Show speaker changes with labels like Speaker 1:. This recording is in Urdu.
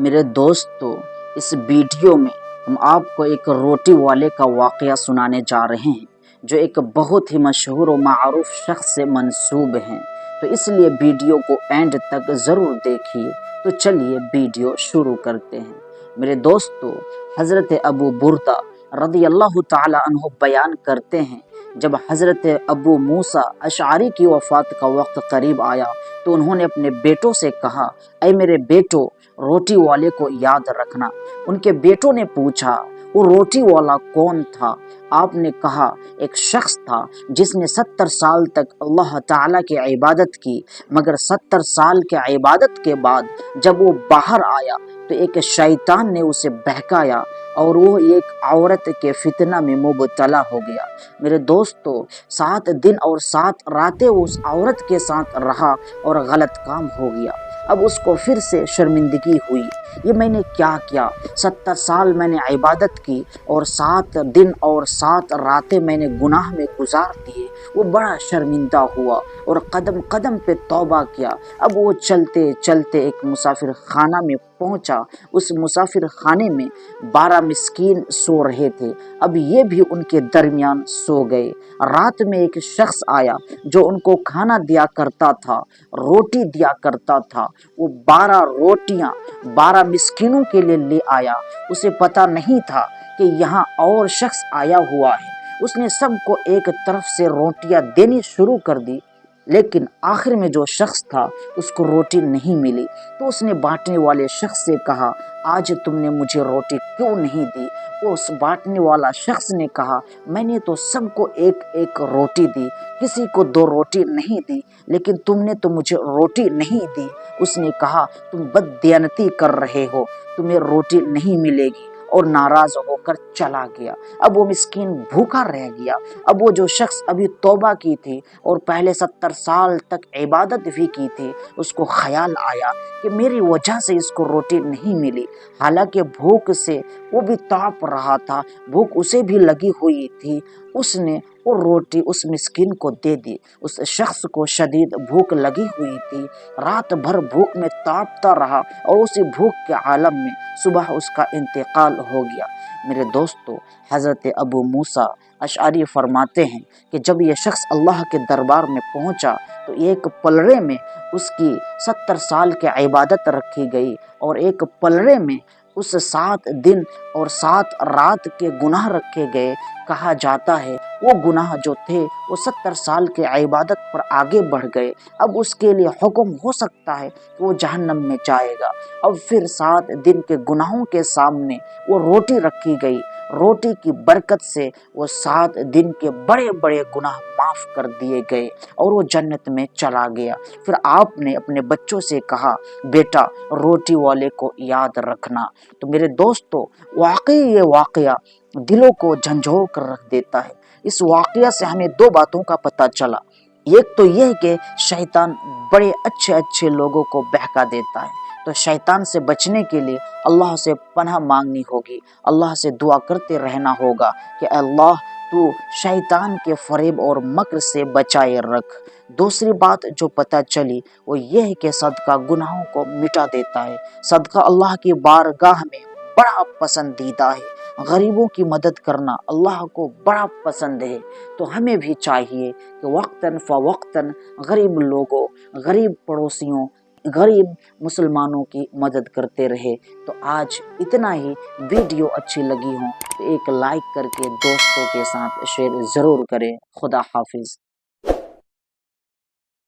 Speaker 1: میرے دوستو، اس ویڈیو میں ہم آپ کو ایک روٹی والے کا واقعہ سنانے جا رہے ہیں جو ایک بہت ہی مشہور و معروف شخص سے منسوب ہیں، تو اس لیے ویڈیو کو اینڈ تک ضرور دیکھیے۔ تو چلیے ویڈیو شروع کرتے ہیں۔ میرے دوستو، حضرت ابو بردہ رضی اللہ تعالی عنہ بیان کرتے ہیں، جب حضرت ابو موسیٰ اشعری کی وفات کا وقت قریب آیا تو انہوں نے اپنے بیٹوں سے کہا، اے میرے بیٹو، روٹی والے کو یاد رکھنا۔ ان کے بیٹوں نے پوچھا، وہ روٹی والا کون تھا؟ آپ نے کہا، ایک شخص تھا جس نے 70 سال تک اللہ تعالیٰ کی عبادت کی، مگر 70 سال کے عبادت کے بعد جب وہ باہر آیا تو ایک شیطان نے اسے بہکایا اور وہ ایک عورت کے فتنہ میں مبتلا ہو گیا۔ میرے دوستو، 7 دن اور 7 راتیں اس عورت کے ساتھ رہا اور غلط کام ہو گیا۔ اب اس کو پھر سے شرمندگی ہوئی، یہ میں نے کیا کیا؟ 70 سال میں نے عبادت کی اور 7 دن اور 7 راتیں میں نے گناہ میں گزار دیے۔ وہ بڑا شرمندہ ہوا اور قدم قدم پہ توبہ کیا۔ اب وہ چلتے چلتے ایک مسافر خانہ میں پہنچا۔ اس مسافر خانے میں 12 مسکین سو رہے تھے، اب یہ بھی ان کے درمیان سو گئے۔ رات میں ایک شخص آیا جو ان کو کھانا دیا کرتا تھا، روٹی دیا کرتا تھا۔ وہ 12 روٹیاں 12 مسکینوں کے لیے لے آیا۔ اسے پتہ نہیں تھا کہ یہاں اور شخص آیا ہوا ہے۔ اس نے سب کو ایک طرف سے روٹیاں دینی شروع کر دی، لیکن آخر میں جو شخص تھا اس کو روٹی نہیں ملی، تو اس نے بانٹنے والے شخص سے کہا، آج تم نے مجھے روٹی کیوں نہیں دی؟ اس بانٹنے والا شخص نے کہا، میں نے تو سب کو ایک ایک روٹی دی، کسی کو 2 روٹی نہیں دی، لیکن تم نے تو مجھے روٹی نہیں دی۔ اس نے کہا، تم بددیانتی کر رہے ہو، تمہیں روٹی نہیں ملے گی، اور ناراض ہو کر چلا گیا۔ اب وہ مسکین بھوکا رہ گیا۔ اب وہ جو شخص ابھی توبہ کی تھی اور پہلے 70 سال تک عبادت بھی کی تھی، اس کو خیال آیا کہ میری وجہ سے اس کو روٹی نہیں ملی، حالانکہ بھوک سے وہ بھی تڑپ رہا تھا، بھوک اسے بھی لگی ہوئی تھی۔ اس نے وہ روٹی اس مسکین کو دے دی۔ اس شخص کو شدید بھوک لگی ہوئی تھی، رات بھر بھوک میں تڑپتا رہا اور اسی بھوک کے عالم میں صبح اس کا انتقال ہو گیا۔ میرے دوستو، حضرت ابو موسیٰ اشعری فرماتے ہیں کہ جب یہ شخص اللہ کے دربار میں پہنچا تو ایک پلڑے میں اس کی 70 سال کی عبادت رکھی گئی اور ایک پلڑے میں اس 7 دن اور 7 رات کے گناہ رکھے گئے۔ کہا جاتا ہے وہ گناہ جو تھے وہ 70 سال کے عبادت پر آگے بڑھ گئے۔ اب اس کے لیے حکم ہو سکتا ہے کہ وہ جہنم میں جائے گا۔ اب پھر 7 دن کے گناہوں کے سامنے وہ روٹی رکھی گئی، روٹی کی برکت سے وہ 7 دن کے بڑے بڑے گناہ معاف کر دیے گئے اور وہ جنت میں چلا گیا۔ پھر آپ نے اپنے بچوں سے کہا، بیٹا، روٹی والے کو یاد رکھنا۔ تو میرے دوستو، واقعی یہ واقعہ دلوں کو جھنجھوڑ کر رکھ دیتا ہے۔ اس واقعہ سے ہمیں 2 باتوں کا پتہ چلا۔ ایک تو یہ کہ شیطان بڑے اچھے اچھے لوگوں کو بہکا دیتا ہے، تو شیطان سے بچنے کے لیے اللہ سے پناہ مانگنی ہوگی، اللہ سے دعا کرتے رہنا ہوگا کہ اللہ تو شیطان کے فریب اور مکر سے بچائے رکھ۔ دوسری بات جو پتہ چلی وہ یہ ہے کہ صدقہ گناہوں کو مٹا دیتا ہے۔ صدقہ اللہ کی بارگاہ میں بڑا پسندیدہ ہے۔ غریبوں کی مدد کرنا اللہ کو بڑا پسند ہے، تو ہمیں بھی چاہیے کہ وقتاً فوقتاً غریب لوگوں، غریب پڑوسیوں، غریب مسلمانوں کی مدد کرتے رہے۔ تو آج اتنا ہی۔ ویڈیو اچھی لگی ہوں تو ایک لائک کر کے دوستوں کے ساتھ شیئر ضرور کریں۔ خدا حافظ۔